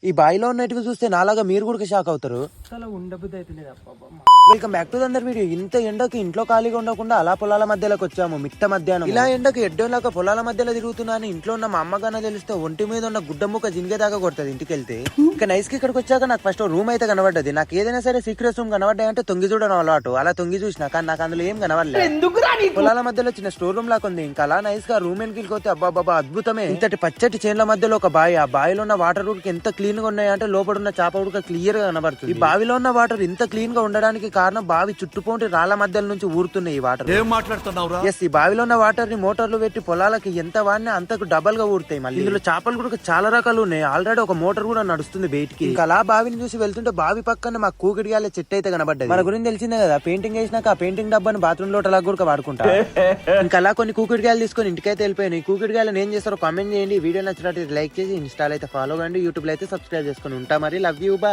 ఈ బాయిలో ఉన్నట్టుగా చూస్తే నాలాగా మీరు కూడా షాక్ అవుతారు. Welcome back to another video. ఇంత ఎండకి ఇంట్లో ఖాళీగా ఉండకుండా అలా పొలాల మధ్యలోకి వచ్చాము. మిట్ట మధ్యాహ్నం ఇలా ఎండకి ఎడ్డోలాగా పొలాల మధ్యలో తిరుగుతున్నాను. ఇంట్లో ఉన్న మా అమ్మగానే తెలిస్తే ఒంటి మీద ఉన్న గుడ్డ ముక్క జినిగేదాకా కొడుతుంది ఇంటికి వెళ్తే. ఇంకా నైస్ కి ఇక్కడికి వచ్చాక నాకు ఫస్ట్ రూమ్ అయితే కనబడ్డది. నాకు ఏదైనా సరే సీక్రెట్ రూమ్ కనబడ్డాయంటే తొంగి చూడడం అలవాటు. అలా తొంగి చూసినా కానీ నాకు అందులో ఏం కనబడలేదు. పొలాల మధ్యలో చిన్న స్టోర్ రూమ్ లాగా ఉంది. ఇంకా అలా నైస్ గా రూమ్ వెనక్కి పోతే అబ్బాబాబా అద్భుతమే. ఇంతటి పచ్చటి చేన్ల మధ్యలో ఒక బావి. ఆ బావిలో ఉన్న వాటర్ ఉడికి ఎంత క్లీన్ గా ఉన్నాయంటే లోపల ఉన్న చేప ఉడక క్లియర్ గా కనబడుతుంది. ఈ బావిలో ఉన్న వాటర్ ఇంత క్లీన్ గా ఉండడానికి కారణం బావి చుట్టుపోంటి రాళ్ల మధ్యలో నుంచి ఊరుతున్నాయి ఈ వాటర్. ఏం మాట్లాడుతున్నావురా? ఎస్, ఈ బావిలో ఉన్న వాటర్ ని మోటార్లు పెట్టి పొలాలకి ఎంత వాడినా అంతకు డబల్ గా ఊరుతాయి. మళ్ళీ ఇందులో చేపలు కూడా చాలా రకాలు ఉన్నాయి. ఆల్రెడీ ఒక మోటార్ కూడా నడుస్తుంది బయటికి. ఇంకా అలా బావిని చూసి వెళ్తుంటే బావి పక్కన మా కూకిడియాల చెట్టు అయితే కనబడ్డది. మన గురించి తెలిసిందే కదా, పెయింటింగ్ వేసినాక ఆ పెయింటింగ్ డబ్బాని బాత్రూమ్ లో అలా కూడా వాడుకుంటా. ఇంకా అలా కొన్ని కూకిడికాయలు తీసుకొని ఇంటికైతే వెళ్ళిపోయాను. ఈ కూకిడికాయలు ఏం చేస్తారో కామెంట్ చేయండి. వీడియో నచ్చినట్టు లైక్ చేసి ఇన్స్టాల్ అయితే ఫాలో కండి. యూట్యూబ్ లో అయితే సబ్స్క్రైబ్ చేసుకొని ఉంటా. మరి లవ్ యూ, బాయ్.